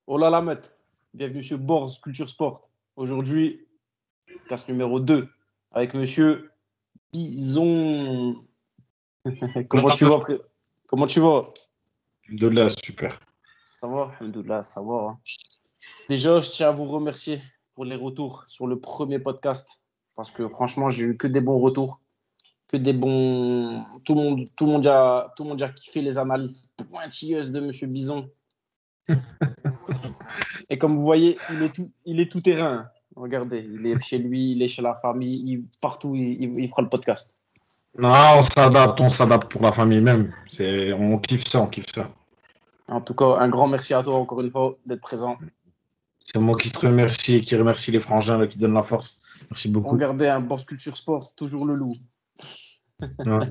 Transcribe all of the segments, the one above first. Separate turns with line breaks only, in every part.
Oh là la meute, bienvenue sur Borz Culture Sport. Aujourd'hui, casse numéro 2 avec monsieur Bison. Comment tu vas, frère? Comment tu vas?
De là, super.
Ça va? Alhamdoulilah, ça va. Hein. Déjà, je tiens à vous remercier pour les retours sur le premier podcast parce que franchement, j'ai eu que des bons retours, que des bons. Tout le monde a kiffé les analyses pointilleuses de monsieur Bison. Et comme vous voyez, il est tout terrain. Regardez, il est chez lui, il est chez la famille, partout, il fera le podcast.
Non, on s'adapte pour la famille même. On kiffe ça, on kiffe ça.
En tout cas, un grand merci à toi encore une fois d'être présent.
C'est moi qui te remercie et qui remercie les frangins là, qui donnent la force. Merci beaucoup.
Regardez un Borz Culture Sport, toujours le loup.
Ouais.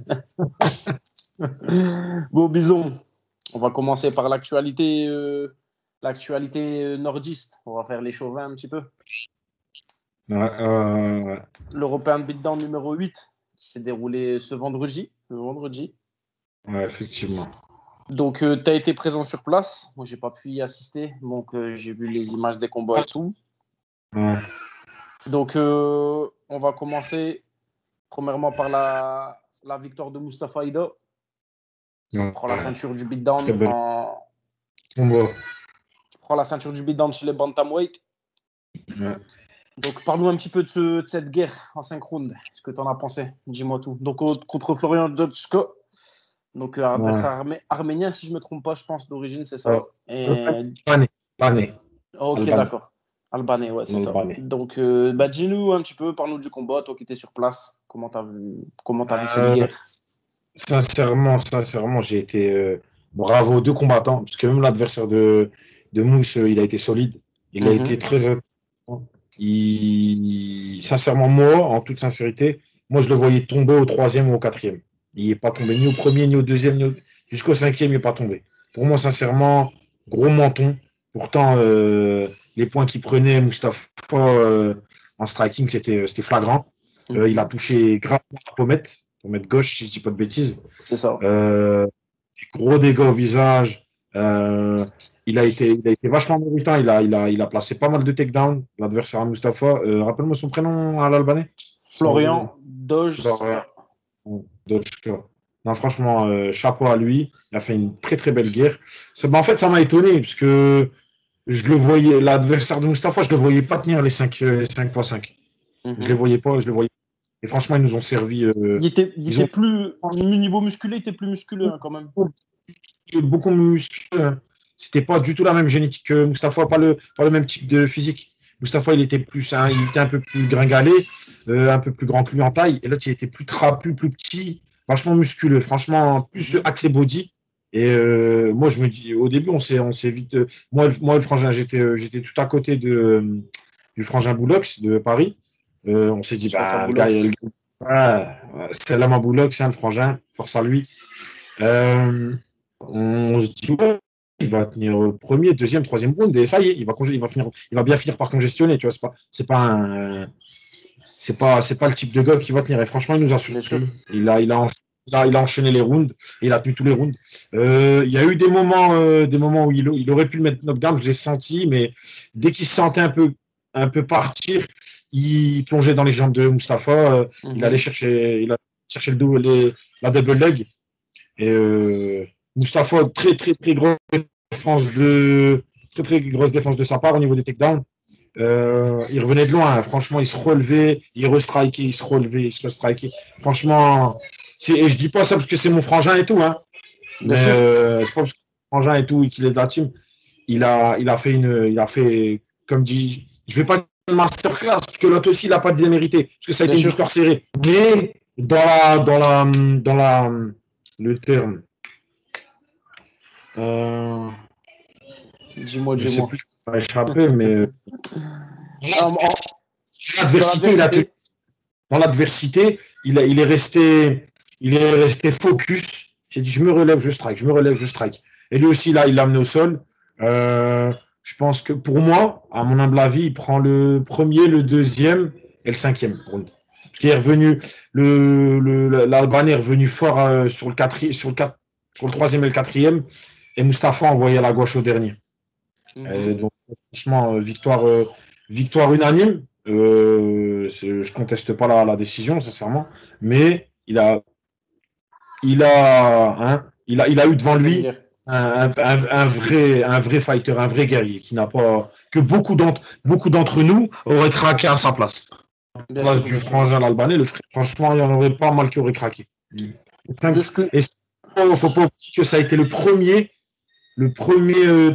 Bon, Bison, on va commencer par l'actualité nordiste. On va faire les chauvins un petit peu.
Ouais.
L'European Beatdown numéro 8 qui s'est déroulé ce vendredi.
Ouais, effectivement.
Donc, tu as été présent sur place. Moi, j'ai pas pu y assister. Donc, j'ai vu les images des combats et tout.
Ouais.
Donc, on va commencer premièrement par la victoire de Mustafa Ida.
Ouais.
Prend la ceinture du beatdown prend la ceinture du beatdown chez les bantamweight.
Ouais.
Donc, parle-nous un petit peu de cette guerre en 5 rounds. Qu'est-ce que tu en as pensé? Dis-moi tout. Donc, contre Florian Dodjko. Donc, adversaire arménien, si je ne me trompe pas, je pense, d'origine, c'est ça.
Ouais.
Et...
Albanais.
Ok,
Albanais.
d'accord. Albanais, ouais, c'est
Albanais.
ça. Donc, dis-nous un petit peu, parle-nous du combat, toi qui étais sur place. Comment t'as vu cette guerre?
Sincèrement, j'ai été bravo aux deux combattants, parce que même l'adversaire de Mousse, il a été solide. Il a été très intéressant. Sincèrement, moi, en toute sincérité, moi, je le voyais tomber au 3e ou au 4e. Il n'est pas tombé ni au 1er, ni au 2e, jusqu'au 5e, il n'est pas tombé. Pour moi, sincèrement, gros menton. Pourtant, les points qu'il prenait, Moustapha, en striking, c'était flagrant. Il a touché grave la pommette gauche, si je ne dis pas de bêtises.
C'est ça.
Gros dégâts au visage. Il a été vachement méritant. Il a placé pas mal de takedowns. L'adversaire à Mustafa. Rappelle-moi son prénom à l'Albanais.
Florian Dodjko.
Non, franchement, chapeau à lui. Il a fait une très très belle guerre. En fait, ça m'a étonné parce que je le voyais, l'adversaire de Mustafa, je ne le voyais pas tenir les 5 x 5. Je ne les voyais pas. Et franchement, ils nous ont servi.
Il était plus. Niveau musculé, il était plus musculeux hein, quand même.
Beaucoup musculeux. C'était pas du tout la même génétique que Mustafa, pas le même type de physique. Mustafa, il était un peu plus gringalé, un peu plus grand que lui en taille. Et l'autre, il était plus trapu, plus petit, vachement musculeux, franchement, plus axé body. Et moi, je me dis, au début, on s'est vite. Moi, le frangin, j'étais tout à côté du frangin Boulox de Paris. On s'est dit, le gars, c'est l'homme à Boulox, c'est un frangin, force à lui. On se dit, ouais, il va tenir premier, deuxième, troisième round, et ça y est, il va bien finir par congestionner, tu vois, c'est pas le type de gars qui va tenir. Et franchement, il nous a surpris. Il a enchaîné les rounds, et il a tenu tous les rounds. Il y a eu des moments où il aurait pu le mettre knockdown, je l'ai senti, mais dès qu'il se sentait un peu partir, il plongeait dans les jambes de Mustafa, il allait chercher la double leg. Et Mustafa, très grosse défense de sa part au niveau des takedowns. Il revenait de loin, hein. Franchement, il se relevait, il restrikait, il se relevait, il se restrikait. Franchement, et je dis pas ça parce que c'est mon frangin et tout, hein. Mais c'est pas parce que c'est mon frangin et tout et qu'il est de la team. Il a fait, comme dit, je vais pas dire une masterclass parce que l'autre aussi, il n'a pas démérité parce que ça a été une victoire serrée. Mais le terme.
Dis-moi.
Je sais plus qui va échapper, mais dans l'adversité, il est resté focus. Il s'est dit, je me relève, je strike. Et lui aussi, là, il l'a amené au sol. Je pense que pour moi, à mon humble avis, il prend le premier, le deuxième, et le 5e round. Parce qu'il est revenu, l'Albanais est revenu fort sur le 3e et le 4e, et Mustafa a envoyé la gauche au dernier. Donc, franchement, victoire unanime. Je conteste pas la décision, sincèrement, mais il a eu devant lui un vrai fighter, un vrai guerrier qui n'a pas que beaucoup d'entre nous auraient craqué à sa place.
Bien
Place
sûr,
du
bien sûr.
frangin l'Albanais, franchement, il y en aurait pas mal qui auraient craqué. Et il faut pas oublier que ça a été le premier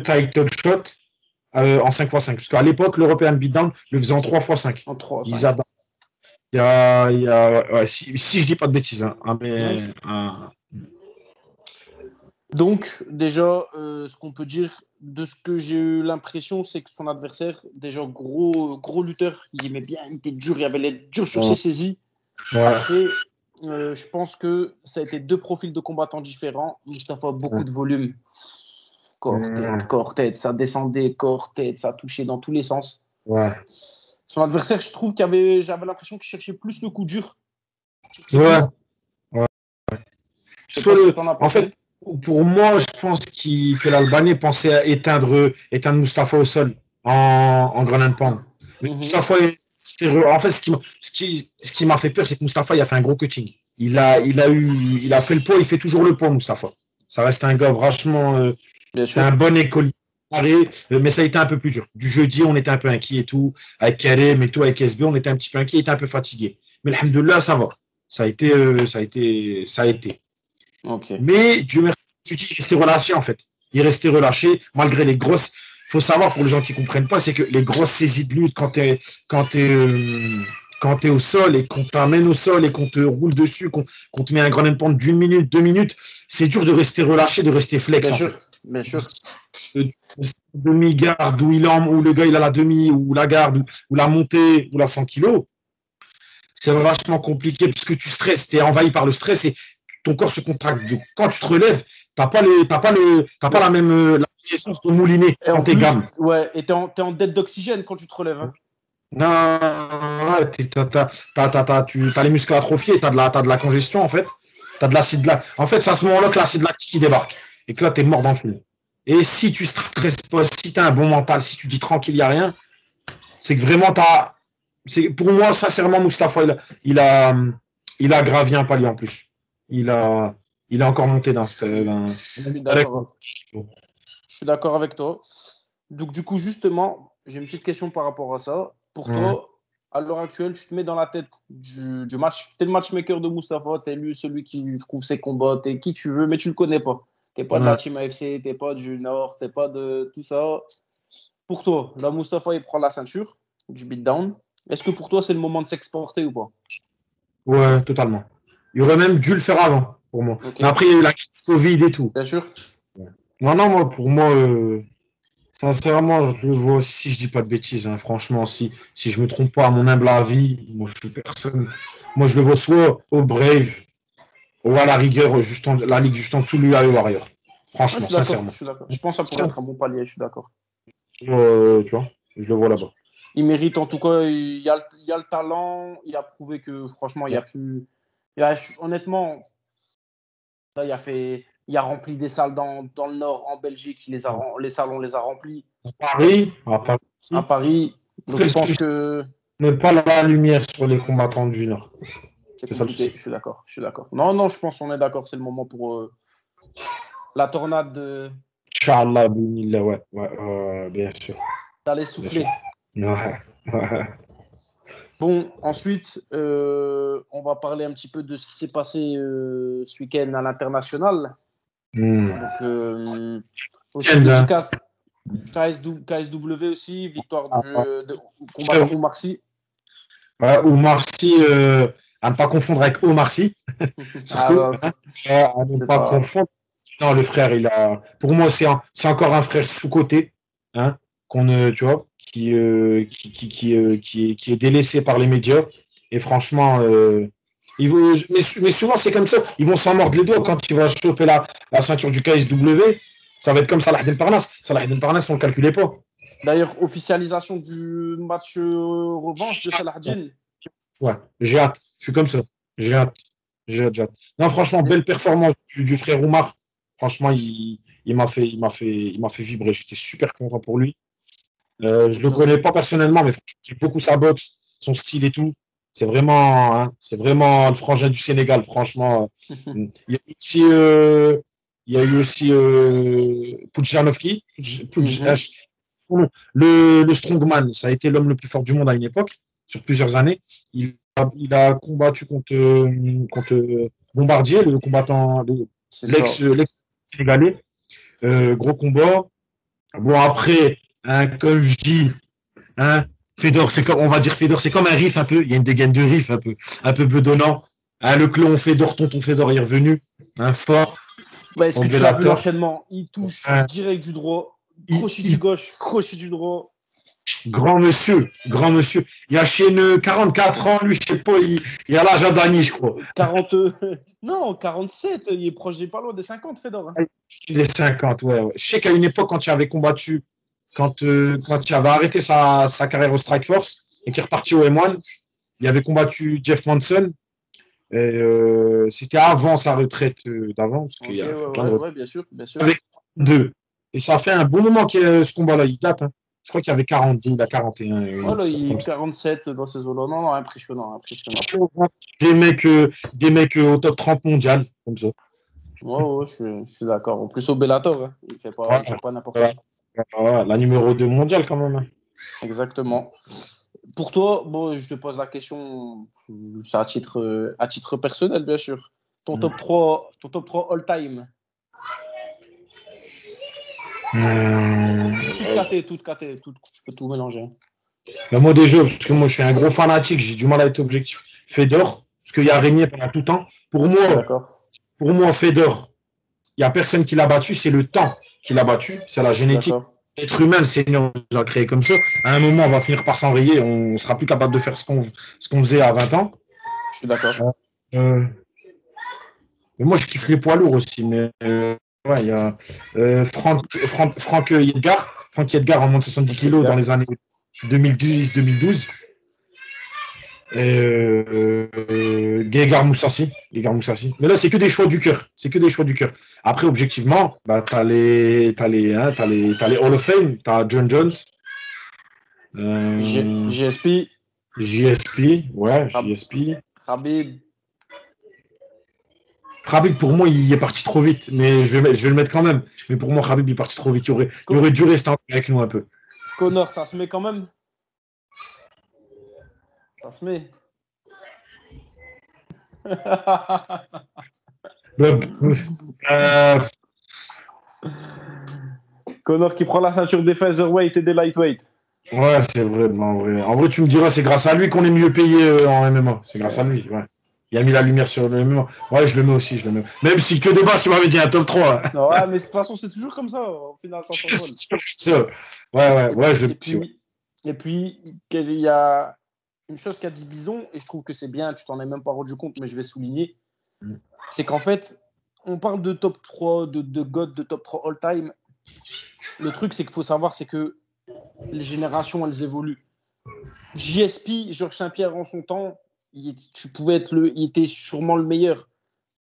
title shot en 5x5. Parce qu'à l'époque, l'European Beatdown le faisait en 3x5.
En 3.
Si je dis pas de bêtises. Hein, mais,
Donc, déjà, ce qu'on peut dire de ce que j'ai eu l'impression, c'est que son adversaire, déjà gros lutteur, il aimait bien, il était dur, il avait l'air dur sur ses saisies. Ouais. Après, je pense que ça a été deux profils de combattants différents. Mustafa, beaucoup de volume. Corps-tête, ça descendait, corps-tête, ça touchait dans tous les sens.
Ouais.
Son adversaire, je trouve j'avais l'impression qu'il cherchait plus le coup dur.
Ouais. En fait, pour moi, je pense que l'Albanais pensait à éteindre Mustafa au sol en ground and pound. Mais Mustafa, en fait, ce qui m'a fait peur, c'est que Mustafa, il a fait un gros cutting. Il a fait le poids, il fait toujours le poids, Mustafa. Ça reste un gars vachement. C'est un bon écolier, mais ça a été un peu plus dur. Du jeudi, on était un peu inquiet et tout. Avec Karim et tout, avec SB, on était un petit peu inquiet, il était un peu fatigué. Mais alhamdoulilah, ça va. Ça a été.
Okay.
Mais Dieu merci, il est resté relâché en fait. Il est resté relâché malgré les grosses. Il faut savoir pour les gens qui ne comprennent pas, c'est que les grosses saisies de lutte quand t'es au sol et qu'on t'amène au sol et qu'on te roule dessus, qu'on te met un grand pente d'1 minute, 2 minutes, c'est dur de rester relâché, de rester flex.
Bien sûr.
Demi-garde où le gars il a la demi ou la garde ou la montée ou la 100 kilos, c'est vachement compliqué parce que tu stresses, tu es envahi par le stress et ton corps se contracte. Donc, quand tu te relèves, t'as pas la même puissance de mouliner quand t'es gamme.
Ouais, et t'es en dette d'oxygène quand tu te relèves. Hein.
Non, t'as les muscles atrophiés, t'as de la congestion en fait. T'as de l'acide lactique. En fait, c'est à ce moment-là que l'acide lactique débarque et que là, t'es mort dans le film. Et si tu stresses pas, si t'as un bon mental, si tu dis tranquille, il n'y a rien, c'est que vraiment pour moi, sincèrement, Mustafa, il a gravi un palier en plus. Il a encore monté dans
Je suis d'accord avec toi. Donc, du coup, justement, j'ai une petite question par rapport à ça. Pour toi, à l'heure actuelle, tu te mets dans la tête du match. Tu es le matchmaker de Mustafa, tu es lui, celui qui trouve ses combats, tu es qui tu veux, mais tu ne le connais pas. Tu n'es pas de la Team AFC, tu n'es pas du Nord, tu n'es pas de tout ça. Pour toi, là, Mustafa, il prend la ceinture du beatdown. Est-ce que pour toi, c'est le moment de s'exporter ou pas?
Ouais, totalement. Il aurait même dû le faire avant, pour moi. Okay. Mais après, il y a eu la crise Covid et tout.
Bien sûr.
Non, pour moi, sincèrement, je le vois, si je dis pas de bêtises, hein, franchement, si je me trompe pas, à mon humble avis, moi, je suis personne. Moi, je le vois soit au Brave, ou à la rigueur, la ligue juste en dessous, lui, à Warrior. Franchement, sincèrement.
Je suis d'accord. Je pense que ça pourrait être un bon palier, je suis d'accord.
Tu vois, je le vois là-bas.
Il mérite, en tout cas, il y a le talent, il a prouvé que, franchement, il y a plus. Honnêtement, là, il a rempli des salles dans le Nord, en Belgique, les salles, on les a remplis.
À Paris.
Donc, je pense que.
Ne pas la lumière sur les combattants du Nord.
C'est ça, je suis d'accord. Non, je pense qu'on est d'accord, c'est le moment pour la tornade de.
Inch'Allah, ouais, bien sûr.
D'aller souffler.
Ouais.
Bon, ensuite, on va parler un petit peu de ce qui s'est passé ce week-end à l'international. Donc, aussi dédicace KSW aussi, victoire de combattant Oumar Sy.
Ouais, Oumar Sy, à ne pas confondre avec Omar Sy. Surtout, à ne pas confondre. Non, le frère, pour moi, c'est encore un frère sous-coté, hein, tu vois, qui est délaissé par les médias. Et franchement, mais souvent, c'est comme ça. Ils vont s'en mordre les doigts quand il va choper la ceinture du KSW. Ça va être comme Salah El Parnasse. Salah El Parnasse, on ne le calculait pas.
D'ailleurs, officialisation du match revanche de Salah Din.
Ouais, j'ai hâte. Je suis comme ça. J'ai hâte. J'ai hâte. Non, franchement, belle performance du frère Oumar. Franchement, il m'a fait vibrer. J'étais super content pour lui. Je le connais pas personnellement, mais j'aime beaucoup sa boxe, son style et tout. C'est vraiment le frangin du Sénégal, franchement. Il y a eu aussi, Pudzianowski,
Mhm.
le strongman. Ça a été l'homme le plus fort du monde à une époque, sur plusieurs années. Il a combattu contre Bombardier, le combattant,
C'est ça.
l'ex-sénégalais. Gros combat. Bon, après, hein, comme je dis, hein, Fedor, on va dire Fedor, c'est comme un riff un peu. Il y a une dégaine de riff un peu bedonnant. Hein, le clone Fedor, tonton Fedor est revenu, hein, fort,
Bah, est-ce
en
que tu l'as vu
Bellator.
l'enchaînement? Il touche
Hein,
direct du droit,
il-
crochet du
il-
gauche, crochet du droit.
grand monsieur, grand monsieur. Il a chez 44 ans, lui, je sais pas, il a l'âge à Dany, je crois.
40. Non, 47. Il est proche des pas loin des 50, Fedor, hein.
Il est 50, ouais, ouais. Je sais qu'à une époque, quand tu avais combattu, quand tu avais arrêté sa carrière au Strike Force et qu'il est reparti au M1, il avait combattu Jeff Monson. Et c'était avant sa retraite d'avant, parce qu'il
Ok,
y
ouais,
a plein de
ouais,
retraites.
ouais, bien sûr, bien sûr.
Avec deux. Et ça fait un bon moment que ce combat-là, il date. Hein. Je crois qu'il y avait 42, il a 41,
Voilà, il
comme
est
ça.
47 dans ces eaux-là. Non, non, impressionnant, impressionnant.
Des mecs au top 30 mondial, comme ça.
Ouais, ouais, je suis d'accord. En plus, au Bellator, hein.
Ouais,
Il fait pas n'importe
ouais,
qui.
ouais, la numéro 2 mondiale, quand même. Hein.
Exactement. Pour toi, bon, je te pose la question, c'est à titre personnel, bien sûr. Ton top 3 all-time.
Euh,
Toute caté, je peux tout mélanger.
moi, déjà, parce que moi, je suis un gros fanatique, j'ai du mal à être objectif. Fedor, parce qu'il y a régné pendant tout le temps.
Je suis d'accord.
Pour moi, Fedor, il n'y a personne qui l'a battu, c'est le temps qui l'a battu, c'est la
Je suis
génétique.
d'accord.
L'être humain, le Seigneur nous a créé comme ça. À un moment, on va finir par s'enrayer, on ne sera plus capable de faire ce qu'on faisait à 20 ans.
Je suis d'accord.
Euh, mais moi, je kiffe les poids lourds aussi, mais ouais, il y a Franck Edgar. Franck Edgar en moins de 70 kilos dans
Edgar.
les années 2010-2012. Et Gegard Moussassi. Gegard Moussassi. Mais là, c'est que des choix du cœur. C'est que des choix du cœur. Après, objectivement, bah, t'as les Hall of Fame. T'as John Jones, euh,
GSP,
JSP. Ouais,
Rab-
JSP.
Habib.
Khabib, pour moi, il est parti trop vite. Mais je vais le mettre quand même. Mais pour moi, Khabib, il est parti trop vite. Il aurait dû rester avec nous un peu.
Connor, ça se met quand même. Ça se met.
Euh,
Connor qui prend la ceinture des featherweight et des lightweight.
ouais, c'est vrai. En vrai, tu me diras, c'est grâce à lui qu'on est mieux payé en MMA. C'est grâce à lui. Ouais. Il a mis la lumière sur le MMA. Ouais, je le mets aussi. Je le mets. Même si que de base, tu m'avais dit un top 3.
Non, ouais, mais de toute façon, c'est toujours comme ça. Au final, ça s'envole.
Ouais, ouais,
Et,
ouais, je le
et
mets aussi. Ouais.
puis, et puis, il y a une chose qu'a dit Bison, et je trouve que c'est bien, tu t'en es même pas rendu compte, mais je vais souligner, c'est qu'en fait, on parle de top 3, de God, de top 3 all-time. Le truc, c'est qu'il faut savoir, c'est que les générations, elles évoluent. JSP, Georges Saint-Pierre en son temps, il était sûrement le meilleur.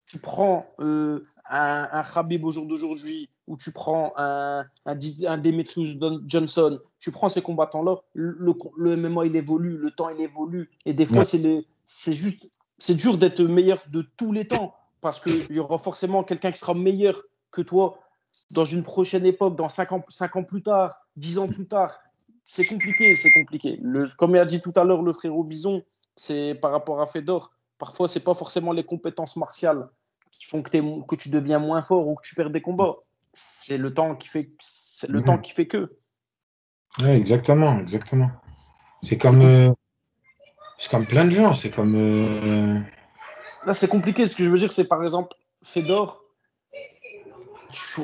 Tu prends un Khabib au jour d'aujourd'hui, ou tu prends un Demetrius Johnson, tu prends ces combattants-là, le MMA il évolue, le temps il évolue, et des fois
Ouais.
c'est dur d'être meilleur de tous les temps, parce qu'il y aura forcément quelqu'un qui sera meilleur que toi dans une prochaine époque, dans 5 ans plus tard, 10 ans plus tard. C'est compliqué, c'est compliqué. Comme il a dit tout à l'heure le frérot Bison, c'est par rapport à Fedor, parfois c'est pas forcément les compétences martiales qui font que tu deviens moins fort ou que tu perds des combats. C'est le temps
Ouais.
qui fait que.
Ouais, exactement, exactement. C'est
C'est
comme, euh, c'est comme plein de gens. C'est comme.
Là, c'est compliqué. Ce que je veux dire, c'est par exemple, Fedor,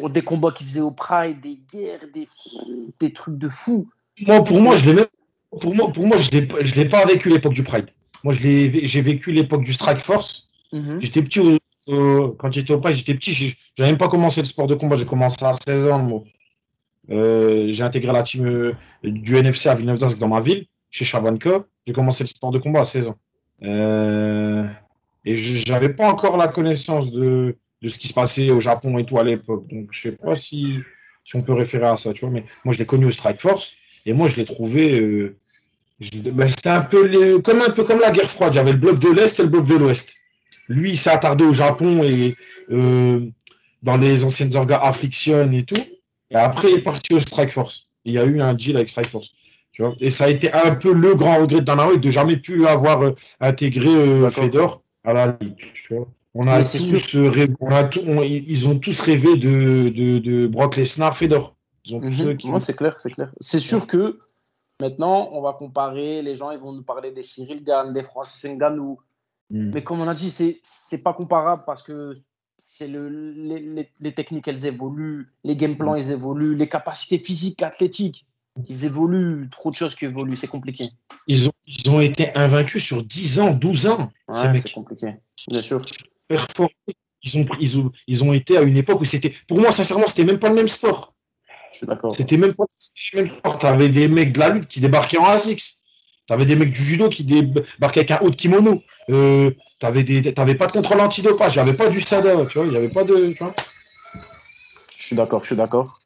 des combats qu'il faisait au Pride, des guerres, des trucs de fou.
Pour moi,
Et,
je l'ai même- pour moi, je l'ai pas vécu l'époque du Pride. Moi, j'ai vécu l'époque du Strike Force.
mm-hmm.
J'étais petit quand j'étais au Pride, j'étais petit. J'avais même pas commencé le sport de combat. J'ai commencé à 16 ans, moi. J'ai intégré la team du NFC à Villeneuve-d'Ascq dans ma ville, chez Chabanka. J'ai commencé le sport de combat à 16 ans. Euh, et j'avais pas encore la connaissance de ce qui se passait au Japon et tout à l'époque. Donc, je sais pas si on peut référer à ça, tu vois. Mais moi, je l'ai connu au Strike Force. Et moi, je l'ai trouvé. Ben, c'était un peu comme la guerre froide. J'avais le bloc de l'Est et le bloc de l'Ouest. Lui, il s'est attardé au Japon et euh, dans les anciennes orgas Affliction et tout. Et après, il est parti au Strike Force. Il y a eu un deal avec Strike Force. Tu vois. Et ça a été un peu le grand regret de Dana White de jamais pu avoir intégré
D'accord.
Fedor à la Ligue. Tu vois. On a
Mais c'est sûr.
tous ils ont tous rêvé de Brock Lesnar, Fedor. Ils ont tous ceux qui
Moi,
ont.
c'est clair, c'est clair. C'est sûr que maintenant, on va comparer. Les gens, ils vont nous parler des Cyril Gann, des Francis Ngannou.
Mm.
Mais comme on a dit, c'est pas comparable parce que c'est les techniques, elles évoluent, les game plans, ils évoluent, les capacités physiques, athlétiques, ils évoluent, trop de choses qui évoluent, c'est compliqué.
Ils ont été invaincus sur 10 ans, 12 ans, ces
Ouais, c'est
mecs.
compliqué, bien sûr.
Super forts. Ils ont été à une époque où c'était. Pour moi, sincèrement, c'était même pas le même sport.
Je suis d'accord.
C'était même pas le même sport. T'avais des mecs de la lutte qui débarquaient en ASICS. T'avais des mecs du judo qui débarquaient avec un haut de kimono. T'avais pas de contrôle antidopage. Il n'y avait pas du SADA. Tu vois, il n'y avait pas de. Tu vois,
Je suis d'accord, je suis d'accord.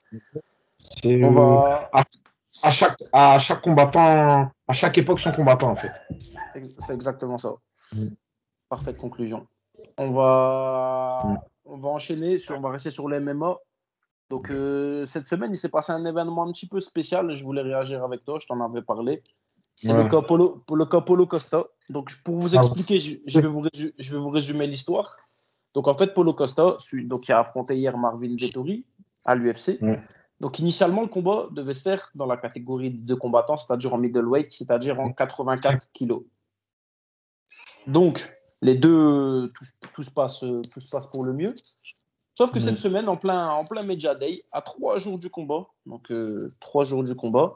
c'est,
On va.
à chaque combattant, à chaque époque, son combattant, en fait.
C'est exactement ça.
Mm.
Parfaite conclusion.
Mm.
On va enchaîner, on va rester sur les MMA. Donc, cette semaine, il s'est passé un événement un petit peu spécial. Je voulais réagir avec toi, je t'en avais parlé. C'est
Ouais.
le cas Polo Costa. Donc, pour vous
Ah,
expliquer, je vais vous résumer l'histoire. Donc, en fait, Polo Costa, donc, qui a affronté hier Marvin Vettori à l'UFC.
ouais.
Donc, initialement, le combat devait se faire dans la catégorie de combattants, c'est-à-dire en middleweight, c'est-à-dire en 84 kilos. Donc, les deux, tout se passe pour le mieux. Sauf que cette semaine, en plein Media Day, à 3 jours du combat, donc 3 jours du combat,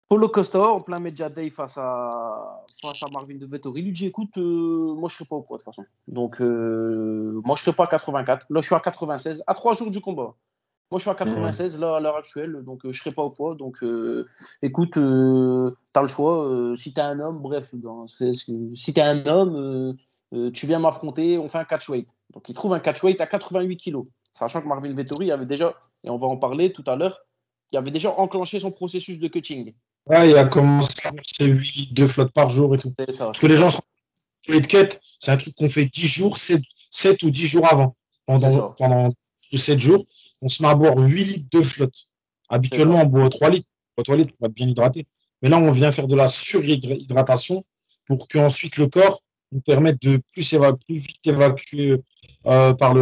Paulo Costa, en plein Media Day face à Marvin de Vettori, lui dit écoute, moi je ne serai pas au poids de toute façon. Donc, moi je ne serai pas à 84. Là, je suis à 96, à 3 jours du combat. Moi, je suis à
Ouais.
96 là, à l'heure actuelle, donc je ne serai pas au poids. Donc, écoute, tu as le choix. Si tu es un homme, bref, si tu es un homme, tu viens m'affronter, on fait un catchweight. Donc, il trouve un catchweight à 88 kilos. Sachant que Marvin Vettori avait déjà, et on va en parler tout à l'heure, il avait déjà enclenché son processus de cutting.
Ouais, il a commencé à faire ses 8 litres de flotte par jour et tout.
C'est ça,
Parce que
c'est
les gens
ça.
se rendent compte que les cut, c'est un truc qu'on fait 10 jours, 7 ou 10 jours avant.
C'est ça.
Pendant 7 jours, on se met à boire 8 litres de flotte.
C'est
Habituellement,
ça.
on boit 3 litres. 3 litres pour être bien hydraté. Mais là, on vient faire de la surhydratation pour qu'ensuite le corps nous permette de plus vite évacuer par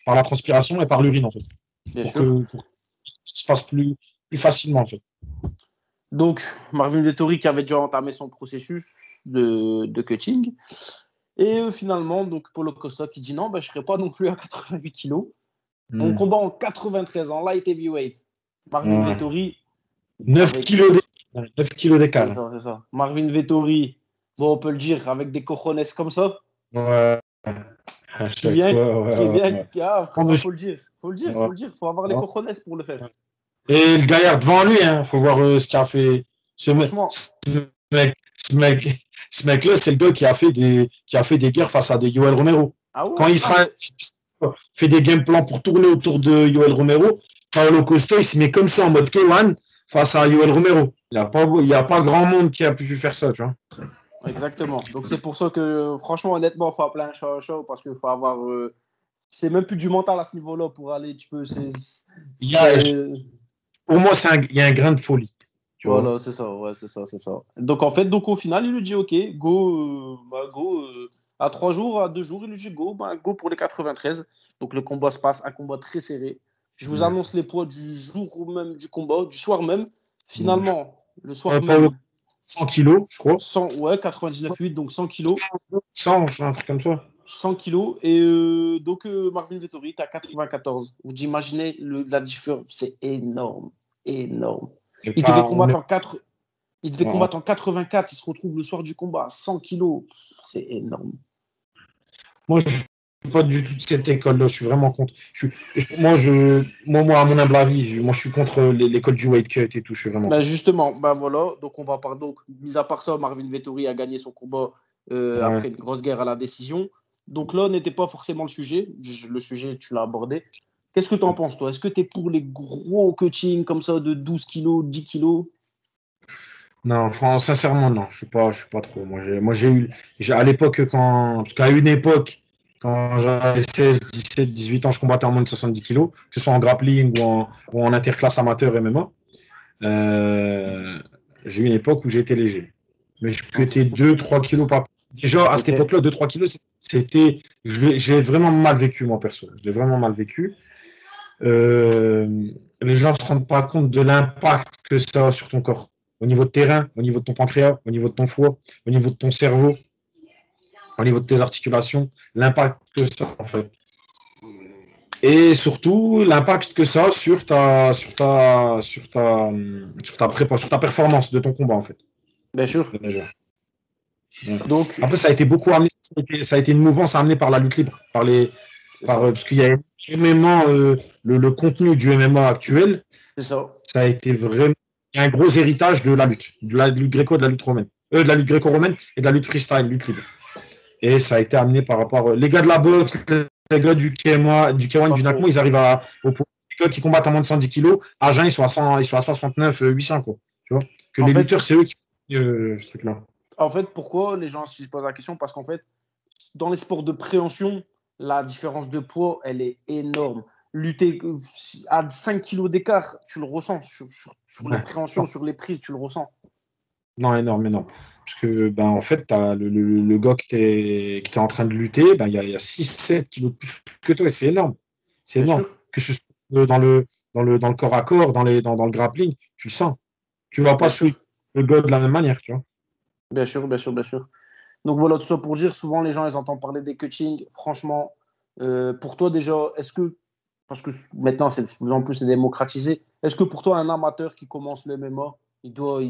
par la transpiration et par l'urine, en fait.
Bien sûr.
Pour que ça se passe plus facilement, en fait.
Donc, Marvin Vettori qui avait déjà entamé son processus de cutting. Et finalement, donc Paulo Costa qui dit non, ben, je ne serai pas non plus à 88 kilos. On
Hmm.
combat en 93 en light heavyweight. Marvin
Ouais.
Vettori
9
avec.
kilos d'écart. 9 kilos
C'est
d'écart.
ça, c'est ça. Marvin Vettori, bon, on peut le dire, avec des cojones comme ça,
Ouais. À
qui
chaque
vient,
fois,
qui
ouais,
vient,
ouais.
faut le dire, faut le dire,
Ouais.
faut le dire, faut avoir les
Ouais.
cojones pour le faire.
Et le gaillard devant lui, hein, faut voir ce qu'a fait
Franchement,
mec, ce mec, ce mec-là, c'est le gars qui a fait des guerres face à des Yoel Romero.
ah
Quand
ouais,
il
ah mais
sera fait des game plans pour tourner autour de Yoel Romero, Paulo Costa, il se met comme ça en mode K1 face à Yoel Romero. Il y a pas grand monde qui a pu faire ça, tu vois.
exactement. Donc c'est pour ça que, franchement, honnêtement, il faut appeler un chat un chat parce qu'il faut avoir. C'est même plus du mental à ce niveau-là pour aller. Tu peux.
Il y a,
C'est-
Pour moi, il y a un grain de folie, tu vois.
Voilà, c'est ça, ouais, c'est ça, c'est ça. Donc en fait, donc au final, il lui dit ok, go, go. À 3 jours, à 2 jours, il lui dit go, go pour les 93. Donc le combat se passe, un combat très serré. Je vous
Ouais.
annonce les poids du jour même du combat, du soir même.
Ouais.
Finalement, le soir
Paulo,
même,
100 kilos, je crois.
100, ouais, 99,8, donc 100 kilos.
100, un truc comme ça.
100 kilos. Et donc, Marvin Vettori est à 94. Vous imaginez la différence, c'est énorme. Énorme.
Et
Il devait
pas, on
combattre
est,
en 4. Il devait
ouais.
combattre en 84. Il se retrouve le soir du combat à 100 kilos. C'est énorme.
Moi, je suis pas du tout de cette école-là. Je suis vraiment contre. Moi, à mon humble avis, moi, je suis contre l'école du weight cut et tout. Je suis vraiment
Ben
contre.
justement, ben voilà. Donc, on va parler. Donc, mis à part ça, Marvin Vettori a gagné son combat après une grosse guerre à la décision. Donc là, n'était pas forcément le sujet. Le sujet, tu l'as abordé. Qu'est-ce que tu en penses, toi? Est-ce que tu es pour les gros coachings comme ça de 12 kilos, 10 kilos?
Non, sincèrement, non. Je suis pas trop. J'ai eu, à l'époque, parce qu'à une époque, quand j'avais 16, 17, 18 ans, je combattais en moins de 70 kilos, que ce soit en grappling ou en interclasse amateur MMA. Euh, j'ai eu une époque où j'étais léger. Mais je cutais 2-3 kilos par. Déjà, à cette
Ok.
époque-là, 2-3 kilos, c'était. J'ai vraiment mal vécu, moi, perso. Je l'ai vraiment mal vécu. Les gens ne se rendent pas compte de l'impact que ça a sur ton corps. Au niveau de terrain, au niveau de ton pancréas, au niveau de ton foie, au niveau de ton cerveau, au niveau de tes articulations, l'impact que ça a, en fait. Et surtout, l'impact que ça a sur ta performance de ton combat, en fait.
Bien sûr.
Déjà. Ouais.
Donc,
Après, ça a été beaucoup amené, ça a été une mouvance amenée par la lutte libre,
c'est ça.
parce qu'il y a énormément le contenu du MMA actuel,
C'est ça.
ça a été vraiment un gros héritage de la lutte gréco, de la lutte romaine, de la lutte gréco-romaine et de la lutte freestyle, lutte libre. Et ça a été amené par rapport les gars de la boxe, les gars du K1, du NACMO, ils arrivent au point. Les gars qui combattent à moins de 110 kilos, à jeun, ils sont à 100, ils sont à 69, 800 quoi. Tu vois que
En
les
fait,
lutteurs, c'est eux qui font ce truc-là.
pourquoi les gens se posent la question? Parce qu'en fait, dans les sports de préhension, la différence de poids, elle est énorme. Lutter à 5 kilos d'écart, tu le ressens. Sur les
Ouais.
préhensions, sur les prises, tu le ressens.
Non, énorme, énorme. Parce que, ben, en fait, t'as le gars que t'es en train de lutter, ben, il y a 6-7 kilos de plus que toi, et c'est énorme. C'est
Bien
énorme.
sûr.
Que ce soit dans le corps à corps, dans le grappling, tu le sens. Tu vas pas
Bien
souiller
sûr.
le gars de la même manière, tu vois.
Bien sûr, bien sûr, bien sûr. Donc voilà, tout ça pour dire, souvent les gens, ils entendent parler des coachings. Franchement, pour toi déjà, est-ce que, parce que maintenant c'est de plus en plus c'est démocratisé, est-ce que pour toi, un amateur qui commence le MMA, il doit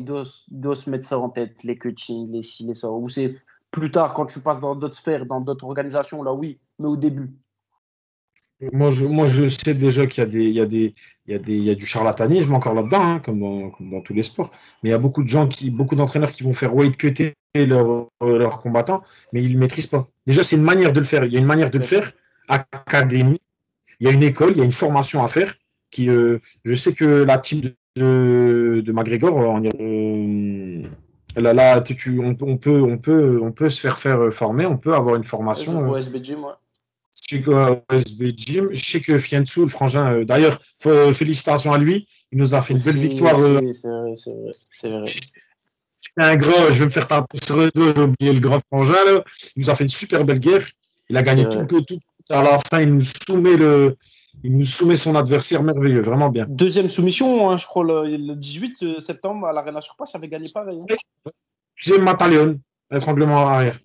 se mettre ça en tête, les coachings, les ci, les ça, ou c'est plus tard quand tu passes dans d'autres sphères, dans d'autres organisations, là oui, mais au début.
Moi, je sais déjà qu'il y a il y a du charlatanisme encore là-dedans, hein, comme dans tous les sports. Mais il y a beaucoup d'entraîneurs qui vont faire weight cutter leurs combattants, mais ils ne maîtrisent pas. Déjà, c'est une manière de le faire. Il y a une manière de le
Bien sûr.
faire académique. Il y a une école, il y a une formation à faire. Je sais que la team de McGregor, là, on peut se faire former, on peut avoir une
Ouais,
formation.
OSB Gym, ouais.
Je sais que SB Gym, je sais que Fiansu, le frangin, d'ailleurs, félicitations à lui. Il nous a fait une belle
Merci,
victoire.
merci, c'est vrai, c'est vrai, c'est vrai.
Un gros, je vais me faire taper sur le dos, j'ai oublié le grand frangin. Là. Il nous a fait une super belle guerre. Il a
C'est
gagné
vrai.
tout. À la fin, il nous soumet son adversaire merveilleux, vraiment bien.
Deuxième soumission, hein, je crois, le 18 septembre à l'Arena Surpass, avait gagné pareil, hein.
J'ai Mataleon, étranglement arrière.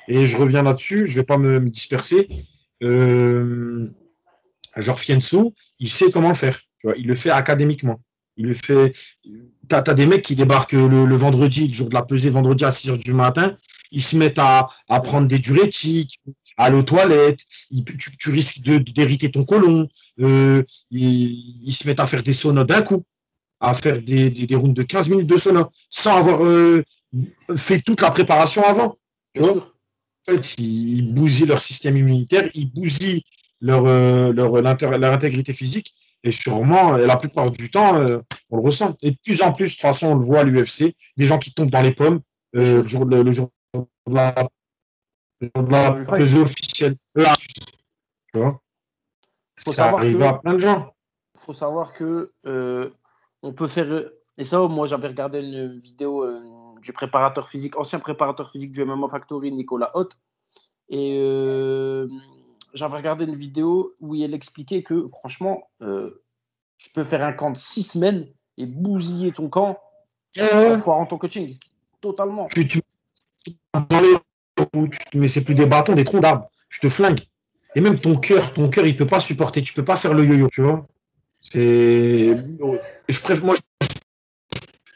Et je reviens là-dessus, je ne vais pas me disperser. Euh, Genre Fianso, il sait comment le faire. Tu vois, il le fait académiquement. Il le fait. T'as des mecs qui débarquent le vendredi, le jour de la pesée, vendredi à 6 h du matin. Ils se mettent à prendre des diurétiques, à aller aux toilettes. Tu risques d'hériter ton côlon. Ils se mettent à faire des saunas d'un coup, à faire des rounds de 15 minutes de sauna, sans avoir fait toute la préparation avant. Tu
Bien
vois,
sûr.
en fait, ils bousillent leur système immunitaire, ils bousillent leur intégrité physique. Et sûrement, la plupart du temps, on le ressent. Et de plus en plus, de toute façon, on le voit à l'UFC, des gens qui tombent dans les pommes
Bien sûr.
le jour de la,
Le jour du fight.
pesée officielle. Tu vois,
Faut
ça
savoir
arrive à
que,
plein de gens.
faut savoir que on peut faire. Et ça, moi, j'avais regardé une vidéo du préparateur physique, ancien préparateur physique du MMA Factory, Nicolas Haute. Et j'avais regardé une vidéo où il expliquait que, franchement, tu peux faire un camp de 6 semaines et bousiller ton camp en
Euh,
foirant ton coaching. Totalement.
tu dans les mais c'est plus des bâtons, des troncs d'arbres. Tu te flingues. Et même ton cœur, il peut pas supporter. Tu peux pas faire le yo-yo, tu vois. C'est,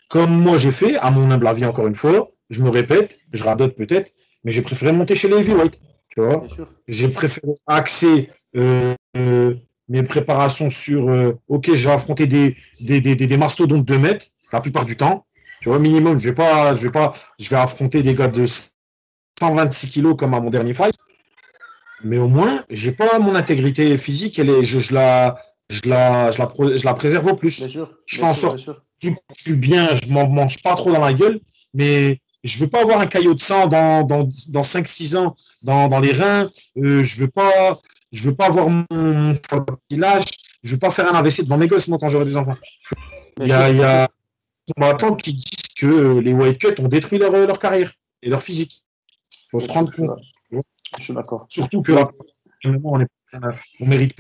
comme moi j'ai fait, à mon humble avis encore une fois, je me répète, je radote peut-être, mais j'ai préféré monter chez les heavyweight, tu vois.
Bien sûr.
J'ai préféré axer mes préparations sur, ok, je vais affronter des mastodontes de 2 mètres, la plupart du temps, tu vois, minimum, je vais affronter des gars de 126 kilos comme à mon dernier fight. Mais au moins, j'ai pas mon intégrité physique, je la préserve au
Bien
plus.
sûr,
Je fais
bien
en
sûr, bien
sorte
sûr.
que je suis bien, je m'en mange pas trop dans la gueule, mais je veux pas avoir un caillot de sang dans 5-6 ans dans les reins. Je veux pas avoir mon foie qui lâche. Je veux pas faire un AVC devant mes gosses, moi, quand j'aurai des enfants.
Bien sûr,
Il y
bien sûr.
a des combattants qui disent que les white cuts ont détruit leur carrière et leur physique. Il faut
Bien
se
sûr,
rendre compte.
je suis d'accord.
Surtout que là,
Donc,
on mérite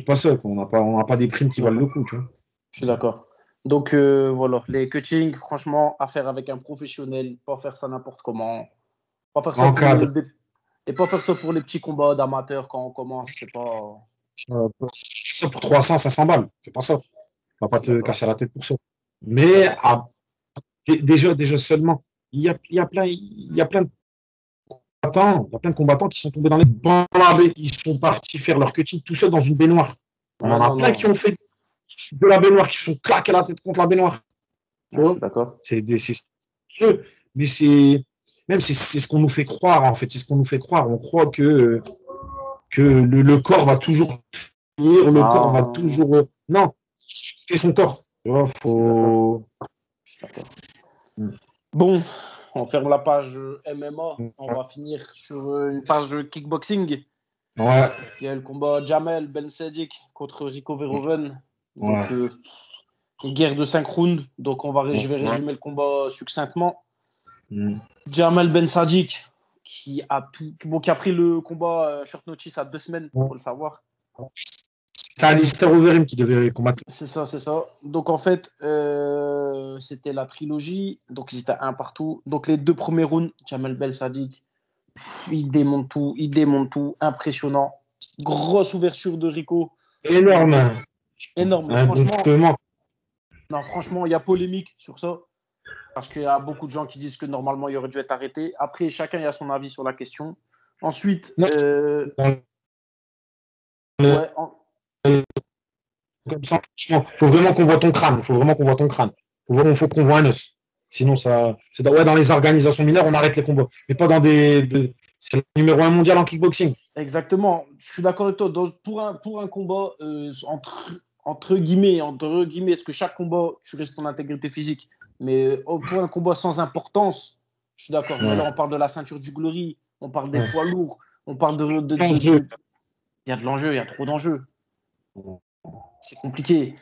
pas ça, quoi. On n'a pas des primes qui
je suis
valent le
d'accord.
coup, tu vois.
Je suis d'accord. Donc, voilà, les cuttings, franchement, à faire avec un professionnel, pas faire ça n'importe comment. Pas faire ça
Encadre.
et pas faire ça pour les petits combats d'amateurs quand on commence, c'est pas.
Ça pour 300, 500 balles. C'est pas ça. On va
Je
pas
suis
te
d'accord.
casser la tête pour ça.
Je suis
Mais
d'accord.
déjà seulement, il y a plein de combattants, il y a plein de combattants qui sont tombés dans les bambés, ils sont partis faire leur cutting tout seuls dans une baignoire. On
Ouais,
en a
non,
plein qui
non,
ont fait de la baignoire, qui se sont claqués la tête contre la baignoire. Tu
ouais, je suis
vois,
d'accord.
c'est mais c'est ce qu'on nous fait croire en fait, c'est ce qu'on nous fait croire. On croit que le corps va toujours tenir, le corps va
Non,
toujours. Non, c'est son corps. Tu vois,
je suis d'accord.
faut.
Je suis d'accord. Bon, on ferme la page MMA. On
Ouais,
va finir sur une page kickboxing.
ouais,
Il y a le combat Jamel Ben Saddik contre Rico Verhoeven. Donc,
ouais.
une guerre de 5 rounds. Donc, je vais résumer le combat succinctement.
Mm.
Jamel Ben Saddik, qui a pris le combat short notice à 2 semaines, il faut le savoir.
C'était Alistair Overeem qui devait combattre.
C'est ça, c'est ça. Donc, en fait, c'était la trilogie. Donc, ils étaient un partout. Donc, les 2 premiers rounds, Jamel Ben Saddik, il démonte tout. Impressionnant. Grosse ouverture de Rico.
Énorme.
Énorme. Mais
Un
franchement,
gonflement.
non, franchement, il y a polémique sur ça. Parce qu'il y a beaucoup de gens qui disent que normalement, il aurait dû être arrêté. Après, chacun a son avis sur la question. Ensuite,
Non, dans le-
ouais,
comme ça, il faut vraiment qu'on voit ton crâne. Il faut vraiment qu'on voit ton crâne. Faut qu'on voit un os. Sinon, dans les organisations mineures, on arrête les combats. Mais pas c'est le numéro 1 mondial en kickboxing.
exactement. Je suis d'accord avec toi. Pour un combat, entre guillemets, est-ce que chaque combat, tu restes ton intégrité physique. Mais pour un combat sans importance, je suis d'accord. Mais là,
Ouais.
on parle de la ceinture du Glory, on parle des
Ouais.
poids lourds, on parle
L'enjeu.
il y a de l'enjeu, il y a trop d'enjeux. C'est compliqué.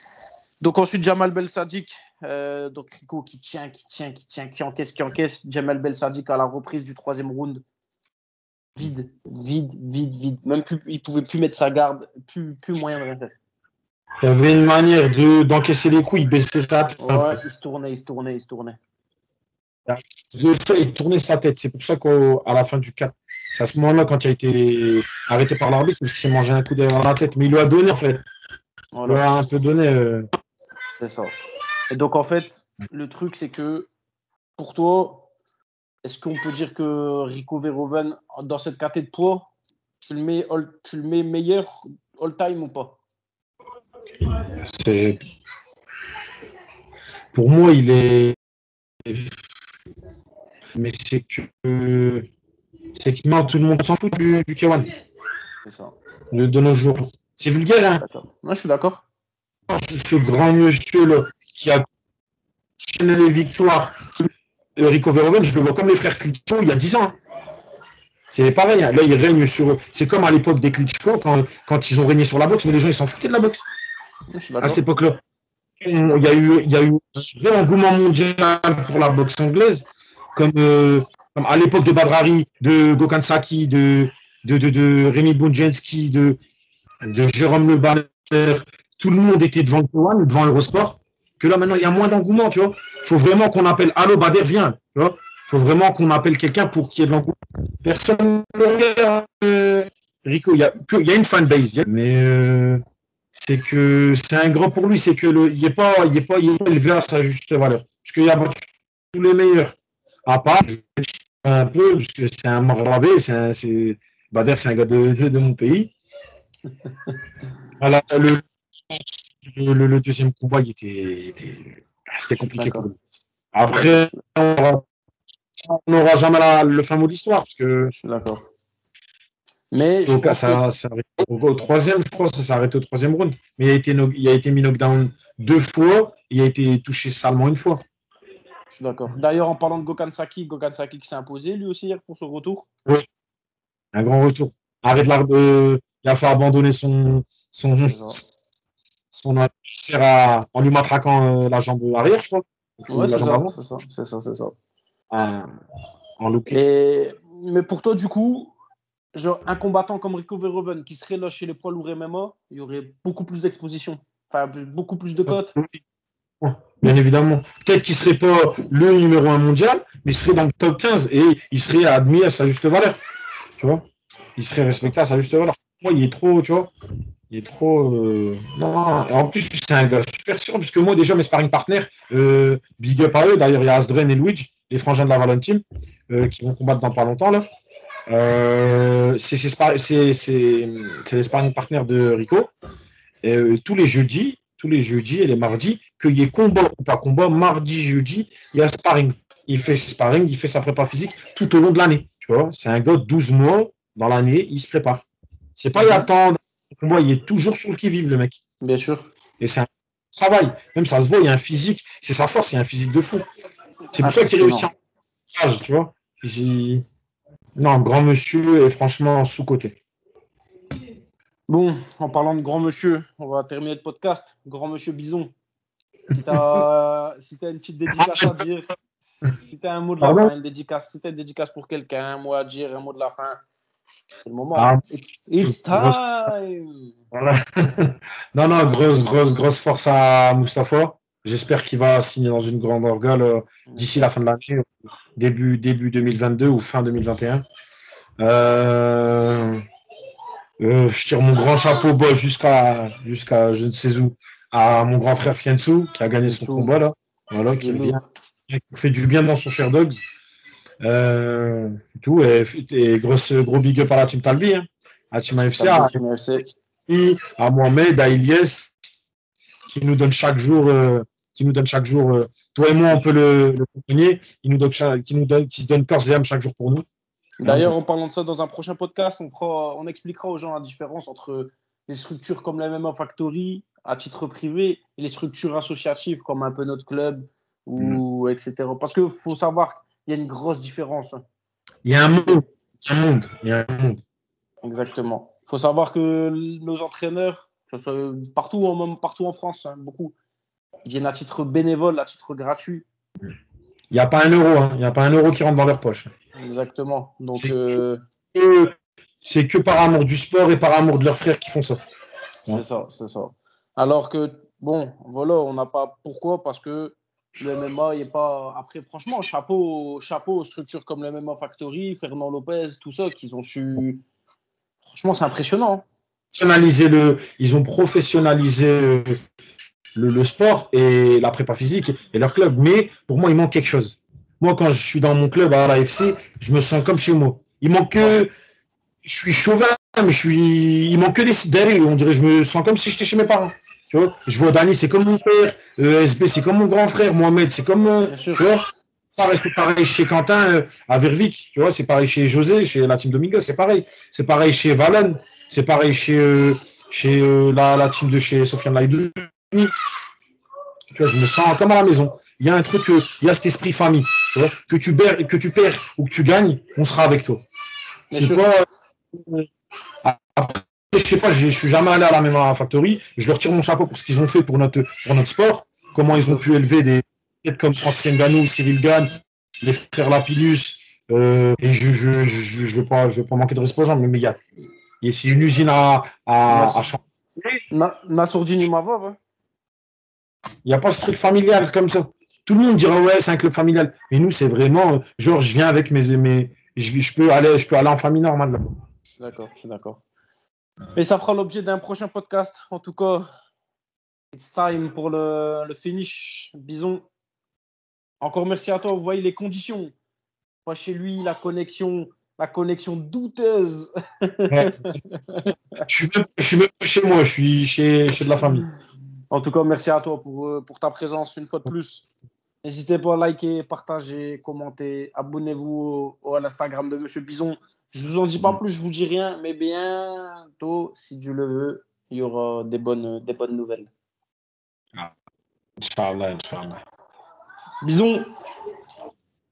Donc ensuite, Jamal Belsaddik, donc Rico qui encaisse, qui encaisse. Jamal Belsaddik à la reprise du 3e round. Vide, vide, vide, vide. Même plus, il pouvait plus mettre sa garde, plus moyen de rien faire.
Il y avait une manière d'encaisser les coups, il baissait sa tête un
Ouais,
peu.
il se tournait, il se tournait, il se tournait.
Il tournait sa tête. C'est pour ça qu'à la fin du 4, c'est à ce moment-là, quand il a été arrêté par l'arbitre, il s'est mangé un coup derrière la tête. Mais il lui a donné, en fait. Il lui
Voilà,
a un peu donné.
c'est ça. Et donc en fait, le truc, c'est que pour toi, est-ce qu'on peut dire que Rico Verhoeven, dans cette catégorie de poids, tu le mets meilleur all-time ou pas?
C'est, pour moi, il est. Mais c'est que non, tout le monde s'en fout du K1
C'est ça.
de nos jours. C'est vulgaire, hein.
D'accord. Non, je suis d'accord.
Ce grand monsieur-là qui a chaîné les victoires, Rico Verhoeven, je le vois comme les frères Klitschko il y a 10 ans. C'est pareil, hein. Là, il règne sur eux. C'est comme à l'époque des Klitschko, quand ils ont régné sur la boxe, mais les gens, ils s'en foutaient de la boxe
Je suis
à cette
d'accord.
époque-là.
Je suis
Il y a
d'accord.
eu, il y a eu un vrai engouement mondial pour la boxe anglaise, comme à l'époque de Badrari, de Gokhan Saki, de Rémi Bonjensky, de Jérôme Le Banner. Tout le monde était devant le K1, devant Eurosport. Que là, maintenant, il y a moins d'engouement, tu vois. Il faut vraiment qu'on appelle Allô, Bader, viens. Tu vois. Il faut vraiment qu'on appelle quelqu'un pour qu'il y ait de l'engouement. Personne ne regarde. Rico, il y a une fanbase, mais c'est que c'est un grand pour lui, c'est que il est pas élevé à sa juste valeur. Parce qu'il y a tous les meilleurs. À part, un peu, parce que c'est un Marabé, Bader, c'est un gars de mon pays. Alors, le deuxième combat, c'était
Je suis
compliqué pour
d'accord.
lui.
Je suis d'accord.
Après, on n'aura jamais le fin mot de l'histoire. Parce que
Je suis d'accord. Mais je
au,
pense que
au troisième, je crois, ça s'est arrêté au troisième round. Mais il a été mis knockdown 2 fois. Il a été touché salement 1 fois.
je suis d'accord. D'ailleurs, en parlant de Gokhan Saki qui s'est imposé lui aussi hier pour son retour.
Oui, un grand retour. Arrête il a fait abandonner son, son adversaire en lui matraquant la jambe arrière, je crois. Ou
Ouais,
la
c'est
jambe
ça,
avant.
c'est ça.
En low kick.
Mais pour toi, du coup, genre, un combattant comme Rico Verhoeven qui serait là chez les poids lourds MMA, il y aurait beaucoup plus d'exposition, enfin beaucoup plus de cotes.
Bien évidemment. Peut-être qu'il ne serait pas le numéro 1 mondial, mais il serait dans le top 15 et il serait admis à sa juste valeur. Tu vois, il serait respecté à sa juste valeur. Moi, il est trop, tu vois, il est trop. Non, et en plus, c'est un gars super sûr, parce que moi, déjà, mes sparring partners, big up à eux. D'ailleurs, il y a Asdren et Luigi, les frangins de la Valentine, qui vont combattre dans pas longtemps, là. C'est les sparring partners de Rico. Et, tous les jeudis et les mardis, qu'il y ait combat ou pas combat, mardi, jeudi, il y a sparring. Il fait ses sparring, il fait sa prépa physique tout au long de l'année. Tu vois, c'est un gars de 12 mois dans l'année, il se prépare. C'est pas y attendre. Moi, il est toujours sur le qui-vive, le mec.
Bien sûr.
Et c'est un travail. Même ça se voit, il y a un physique. C'est sa force, il y a un physique de fou. C'est pour ça qu'il réussit en âge, tu vois. Non, grand monsieur est franchement sous-côté.
Bon, en parlant de grand monsieur, on va terminer le podcast. Grand monsieur Bison, si tu as une petite dédicace à dire, si tu as un mot de la fin, une dédicace, si tu as une dédicace pour quelqu'un, un mot à dire, un mot de la fin, c'est le moment. It's time.
Voilà. Non, grosse force à Mustapha. J'espère qu'il va signer dans une grande organe d'ici la fin de l'année, début 2022 ou fin 2021. Je tire mon grand chapeau bas jusqu'à je ne sais où à mon grand frère Fiansu qui a gagné son combat là. Voilà, qui revient, qui fait du bien dans son Share Dogs. Tout, et gros big up à la team Talbi, hein, à la team AFC, à Mohamed, à Ilyes, qui nous donne chaque jour, toi et moi, on peut le accompagner, qui se donne corps et âme chaque jour pour nous.
D'ailleurs, en parlant de ça, dans un prochain podcast, on expliquera aux gens la différence entre les structures comme la MMA Factory à titre privé et les structures associatives comme un peu notre club ou etc. Parce qu'il faut savoir qu'il y a une grosse différence.
Il y a un monde.
Exactement. Il faut savoir que nos entraîneurs, partout en France, hein, beaucoup, ils viennent à titre bénévole, à titre gratuit.
Il n'y a pas un euro, hein. Il n'y a pas un euro qui rentre dans leur poche.
Exactement. Donc,
c'est que par amour du sport et par amour de leurs frères qui font ça.
C'est ça. Alors que, bon, voilà, on n'a pas. Pourquoi? Parce que le MMA, il n'est pas. Après, franchement, chapeau aux structures comme le MMA Factory, Fernand Lopez, tout ça, qu'ils ont su. Franchement, c'est impressionnant.
Ils ont professionnalisé le sport et la prépa physique et leur club. Mais pour moi, il manque quelque chose. Moi, quand je suis dans mon club à l'AFC, je me sens comme chez moi. Il manque que. Je suis chauvin, mais il manque que des derrière. On dirait, je me sens comme si j'étais chez mes parents. Tu vois, je vois Dani, c'est comme mon père. SB, c'est comme mon grand frère. Mohamed, c'est comme. Tu vois, c'est pareil chez Quentin à Vervic. Tu vois, c'est pareil chez José, chez la team Domingo, c'est pareil. C'est pareil chez Valen. C'est pareil chez la team de chez Sofiane Laïdou. Tu vois, je me sens comme à la maison. Il y a un truc, il y a cet esprit famille. Tu vois, que tu perds ou que tu gagnes, on sera avec toi. C'est pas. Après, je sais pas, je suis jamais allé à la MMA Factory. Je leur tire mon chapeau pour ce qu'ils ont fait pour notre sport. Comment ils ont pu élever des têtes comme Francis Ngannou, Cyril Gane, les frères Lapillus. Et je vais pas manquer de respect aux gens, mais c'est une usine à changer.
Nassourdine Mavov. Hein.
Il n'y a pas ce truc familial comme ça. Tout le monde dira ouais, c'est un club familial. Mais nous, c'est vraiment genre, je viens avec je peux aller en famille normale. Là.
Je suis d'accord. Et ça fera l'objet d'un prochain podcast. En tout cas, it's time pour le finish. Bison, encore merci à toi. Vous voyez les conditions. Pas chez lui, la connexion douteuse.
Ouais. Je suis même chez moi, je suis chez de la famille.
En tout cas, merci à toi pour ta présence une fois de plus. N'hésitez pas à liker, partager, commenter. Abonnez-vous à l'Instagram de Monsieur Bison. Je vous en dis pas plus, je vous dis rien, mais bientôt, si Dieu le veut, il y aura des bonnes nouvelles.
Ah, Inch'Allah, Inch'Allah.
Bisous.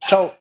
Ciao.